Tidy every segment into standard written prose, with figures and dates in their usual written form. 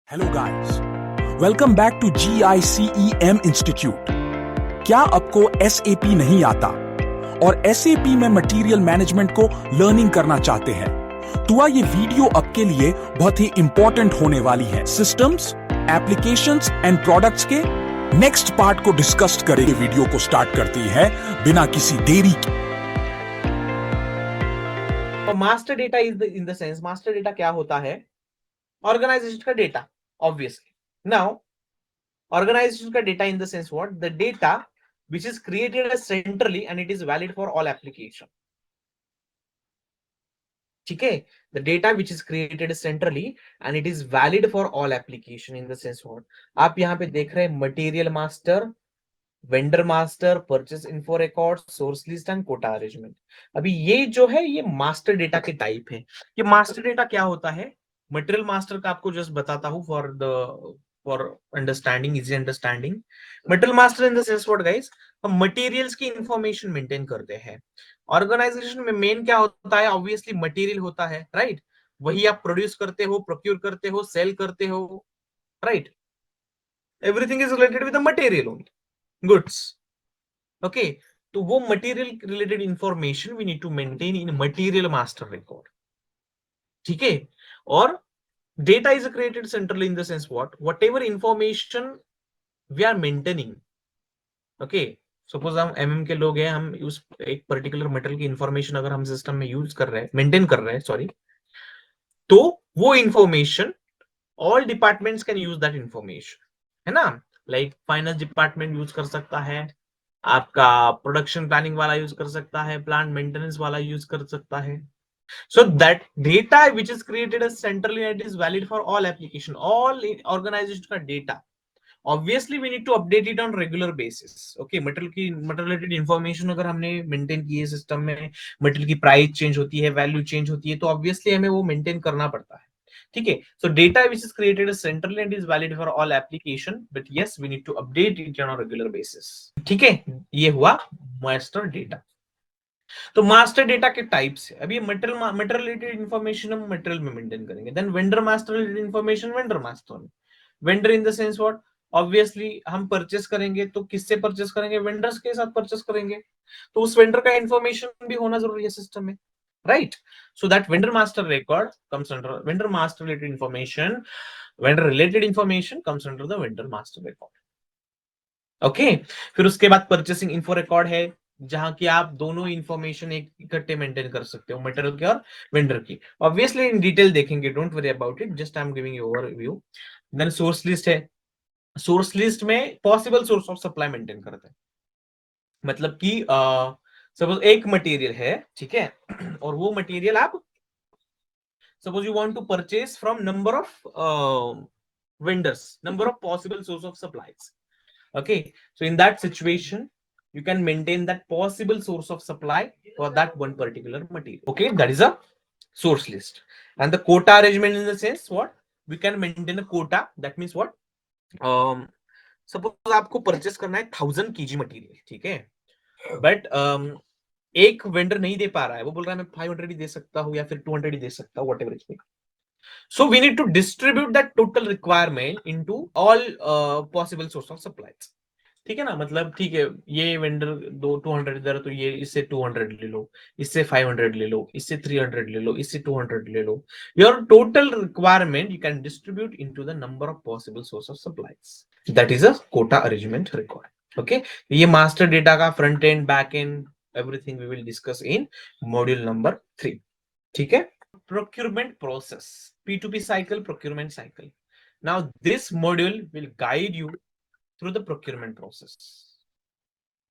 Hello guys, welcome back to GICEM institute. क्या आपको SAP नहीं आता और SAP में मटेरियल मैनेजमेंट को लर्निंग करना चाहते हैं तो ये वीडियो आपके लिए बहुत ही इंपॉर्टेंट होने वाली है। सिस्टम्स, एप्लीकेशंस एंड प्रोडक्ट्स के नेक्स्ट पार्ट को डिस्कस करेंगे। वीडियो को स्टार्ट करती है बिना किसी देरी के। Master data in the sense, master data क्या होता है? ऑर्गेनाइजेशन का डेटा, ऑब्वियसली। नाउ ऑर्गेनाइजेशन का data in the sense what? The data which is created centrally and it is valid for all application. ठीक है, the data which is created centrally and it is valid for all application in the sense what? आप यहाँ पे देख रहे हैं material master, vendor master, purchase info record, source list and quota arrangement. अभी ये जो है ये मास्टर डेटा के टाइप है। ये मास्टर डेटा क्या होता है? मटेरियल मास्टर का आपको जस्ट बताता हूं for understanding, easy understanding. Material master in the sense what guys? हम मटेरियल्स की इंफॉर्मेशन मेंटेन करते हैं। ऑर्गेनाइजेशन में मेन क्या होता है? ऑब्वियसली मटेरियल होता है, राइट? वही आप प्रोड्यूस करते हो, प्रोक्यूर करते हो, सेल करते हो, right? Everything is related with the material only, goods. Okay, तो वो material related information we need to maintain in material master record. ठीक है, और data is created centrally in the sense whatever information we are maintaining. Okay, suppose हम के लोग हैं, हम उस एक पर्टिकुलर मटेरियल की इंफॉर्मेशन अगर हम सिस्टम में यूज कर रहे हैं, मेंटेन कर रहे हैं, सॉरी, तो वो information all departments can use that information, है ना? लाइक फाइनेंस डिपार्टमेंट यूज कर सकता है, आपका प्रोडक्शन प्लानिंग वाला यूज कर सकता है, प्लांट मेंटेनेंस वाला यूज कर सकता है। So that data which is created centrally it is valid for all application, all organisation का data. Obviously we need to update it on regular basis. Okay, material related information अगर हमने maintain की है system में, material की price change होती है, value change होती है, तो ऑब्वियसली हमें वो मेंटेन करना पड़ता है। ठीक है, so data which is created centrally and is valid for all application, but yes we need to update it on regular basis. ठीक है, ये हुआ मास्टर डेटा। तो मास्टर डेटा के टाइप्स है। अभी मटेरियल रिलेटेड इंफॉर्मेशन हम मटेरियल में मेंटेन करेंगे। Then vendor master related information vendor master में। Vendor in the sense what? Obviously हम परचेस करेंगे तो किससे परचेस करेंगे? वेंडर्स के साथ परचेस करेंगे, तो उस वेंडर का इंफॉर्मेशन भी होना जरूरी है सिस्टम में, right? So that vendor master record comes under vendor master related information, vendor related information comes under the vendor master record. Okay, फिर उसके बाद परचेसिंग इन्फो रिकॉर्ड है, जहां की आप दोनों इंफॉर्मेशन एक इकट्ठे मेंटेन कर सकते हो, मटेरियल की और वेंडर की। ऑब्वियसली इन डिटेल देखेंगे, don't worry about it, just I am giving you overview. Then source list है। सोर्स लिस्ट में possible source of supply maintain करते हैं। मतलब कि सपोज एक मटेरियल है, ठीक है, और वो मटेरियल आप suppose you want to purchase from number of vendors, number of possible source of supplies. Okay, so in that situation you can maintain that possible source of supply for that one particular material. Okay, that is a source list. And the quota arrangement in the sense what? We can maintain a quota. That means what? Suppose आपको purchase करना है 1000 kg material, ठीक है, but एक vendor नहीं दे पा रहा है, वो बोल रहा है मैं 500 ही दे सकता हूँ या फिर 200 ही दे सकता हूँ, whatever it. So we need to distribute that total requirement into all possible source of supplies. ठीक है ना? मतलब ठीक है, ये वेंडर 200 इधर, तो ये इससे 200 ले लो, इससे 500 ले लो, इससे 300 ले लो, इससे 200 ले लो। Your total requirement you can distribute into the number of possible source of supplies. That is a quota arrangement record. Okay, ये master data का front end, back end, everything we will discuss in module number 3. ठीक है? Procurement process, P2P cycle, procurement cycle. Now this module will guide you through the procurement process.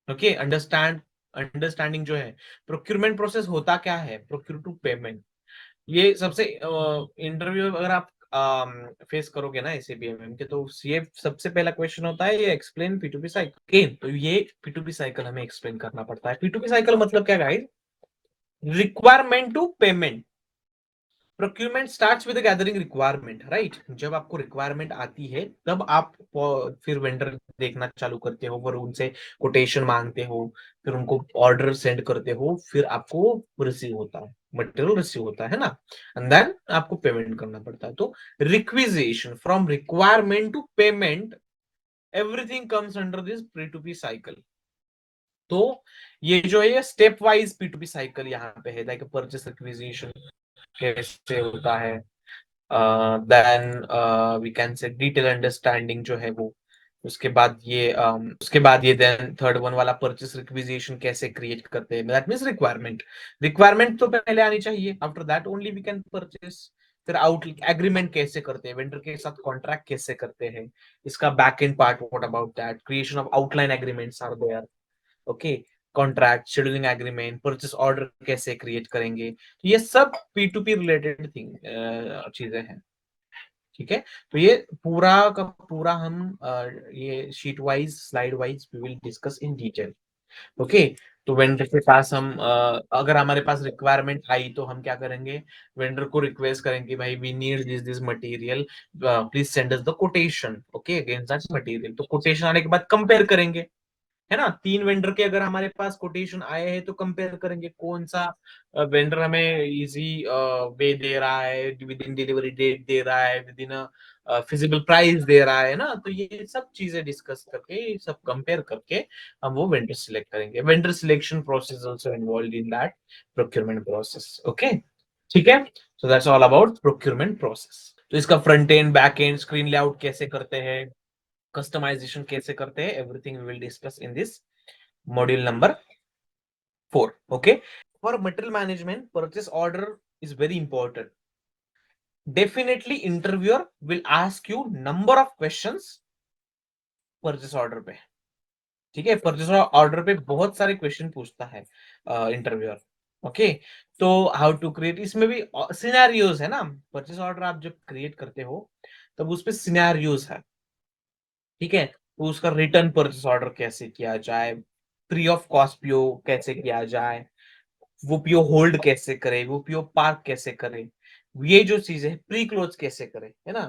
Okay, understanding जो है, procurement process होता क्या है? Procure to payment. ये सबसे interview अगर आप फेस करोगे ना एसएबीएमएम के, तो ये सबसे पहला क्वेश्चन होता है, ये एक्सप्लेन P2P साइकिल। ओके, तो ये P2P साइकिल हमें एक्सप्लेन करना पड़ता है। P2P साइकिल मतलब क्या guys? Requirement to payment. Procurement starts with gathering requirement, right? जब आपको रिक्वायरमेंट आती है तब आप फिर वेंडर देखना चालू करते हो, फिर उनसे कोटेशन मांगते हो, फिर उनको ऑर्डर सेंड करते हो, फिर आपको रिसीव होता है। मटेरियल रिसीव होता है ना, एंड देन आपको पेमेंट करना पड़ता है। तो requisition, from requirement to payment, everything comes under this P2P cycle. तो ये जो है स्टेप वाइज P2P साइकिल यहाँ पे है, लाइक परचेस रिक्विजिशन कैसे होता है, then we can say detail understanding जो है वो, उसके बाद ये देन थर्ड वन वाला परचेस रिक्विजिशन कैसे क्रिएट करते हैं, दैट मींस रिक्वायरमेंट तो पहले आनी चाहिए, after that only we can purchase. फिर आउट एग्रीमेंट कैसे करते हैं, वेंडर के साथ कॉन्ट्रैक्ट कैसे करते हैं, इसका back end part, what about that, creation of outline agreements are there, okay, contract, scheduling agreement, purchase order कैसे क्रिएट करेंगे, तो ये सब P2P रिलेटेड चीजें हैं, ठीक है। तो ये पूरा का पूरा हम ये sheet wise, slide wise we will discuss in detail, okay. तो वेंडर के पास हम अगर हमारे पास रिक्वायरमेंट आई तो हम क्या करेंगे, वेंडर को रिक्वेस्ट करेंगे, भाई we need this material, please send us the quotation, okay, against that material. तो कोटेशन आने के बाद कंपेयर करेंगे, है ना, 3 वेंडर के अगर हमारे पास कोटेशन आए हैं तो कंपेयर करेंगे कौन सा वेंडर हमें इजी वे दे रहा है, विद इन डिलीवरी डेट दे रहा है, विद इन फिजिबल प्राइस दे रहा है ना। तो ये सब चीजें डिस्कस करके, सब कंपेयर करके हम वो वेंडर सिलेक्ट करेंगे। Vendor selection process also involved in that procurement process, okay, ठीक है। So that's all about procurement process. तो इसका front end, back end, screen layout कैसे करते हैं, कस्टमाइजेशन कैसे करते हैं, everything we will discuss in this module number 4, okay. For material management, purchase order is very important. Definitely interviewer will ask you number of questions purchase order पे, ठीक है। Purchase order पे बहुत सारे क्वेश्चन पूछता है इंटरव्यूअर, ओके। तो how to create, इसमें भी सिनेरियोज है ना, परचेस ऑर्डर आप जब क्रिएट करते हो तब उस पे सिनेरियोज है, ठीक है। तो उसका रिटर्न परचेस ऑर्डर कैसे किया जाए, फ्री ऑफ कॉस्ट पीओ कैसे किया जाए, वो पीओ होल्ड कैसे करे, वो पीओ पार्क कैसे करे, ये जो चीजें है, प्री क्लोज कैसे करे, है ना।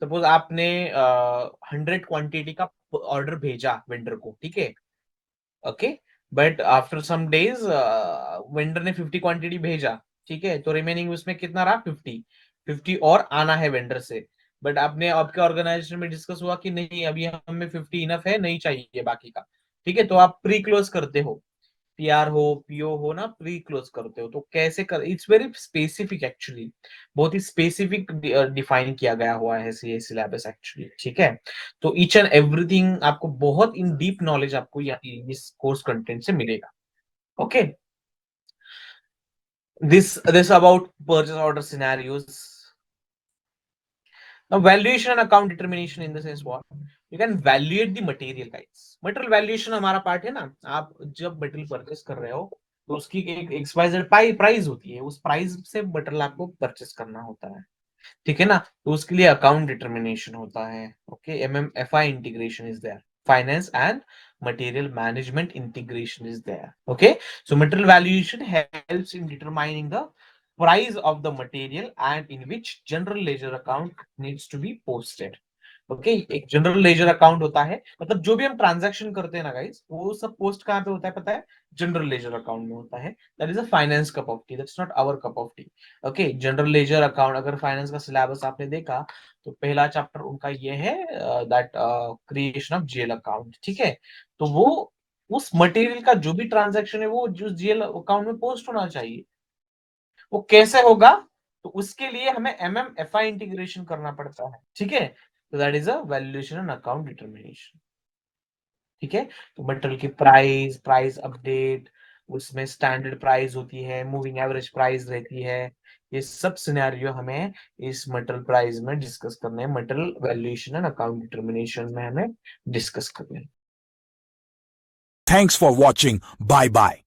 सपोज आपने 100 क्वांटिटी का ऑर्डर भेजा वेंडर को, ठीक है, okay, but after some days vendor ने 50 क्वांटिटी भेजा, ठीक है, तो रिमेनिंग उसमें कितना रहा, 50 और आना है वेंडर से। बट आपने आपके ऑर्गेनाइजेशन में डिस्कस हुआ कि नहीं, अभी हमें 50 इनफ है, नहीं चाहिए बाकी का, ठीक है, तो आप प्री क्लोज करते हो, पीआर हो, पीओ हो ना, प्री क्लोज करते हो। तो कैसे कर, इट्स वेरी स्पेसिफिक एक्चुअली, बहुत ही स्पेसिफिक डिफाइन किया गया हुआ है ये सिलेबस एक्चुअली, ठीक है। तो ईच एंड एवरीथिंग आपको बहुत इन डीप नॉलेज आपको इस कोर्स कंटेंट से मिलेगा, okay. This about purchase order scenarios. Now, valuation and account determination in the sense what? You can valuate the material, guys. Material valuation हमारा पार्ट है ना, आप जब मटेरियल परचेस कर रहे हो तो उसकी एक एक्सवाइजेड प्राइस होती है, उस प्राइस से मटेरियल आपको परचेस करना होता है, ठीक है ना। तो उसके लिए अकाउंट डिटर्मिनेशन होता है, okay, MMFI integration is there, finance and material management integration is there, okay. So material valuation helps in determining the price of the material and in which general ledger account needs to be posted, okay. एक general ledger account होता है, मतलब जो भी हम transaction करते हैं ना गाइस, वो सब पोस्ट कहाँ पे होता है पता है, जनरल लेजर अकाउंट में होता है। That is a finance cup of tea, that's not our cup of tea, okay. General ledger account, अगर फाइनेंस का सिलेबस आपने देखा तो पहला चैप्टर उनका ये है, that creation of GL account, ठीक है। तो वो उस मटेरियल का जो भी ट्रांजैक्शन है वो जो जीएल अकाउंट में पोस्ट होना चाहिए, वो कैसे होगा, तो उसके लिए हमें MMFI इंटीग्रेशन करना पड़ता है, ठीक है। तो that is a valuation and account determination, ठीक है। तो मटेरियल की प्राइस अपडेट, उसमें स्टैंडर्ड प्राइस होती है, मूविंग एवरेज प्राइस रहती है, ये सब सिनेरियो हमें इस मटेरियल प्राइस में डिस्कस करने हैं, material valuation and account determination में हमें डिस्कस करने हैं। Thanks for watching. Bye bye.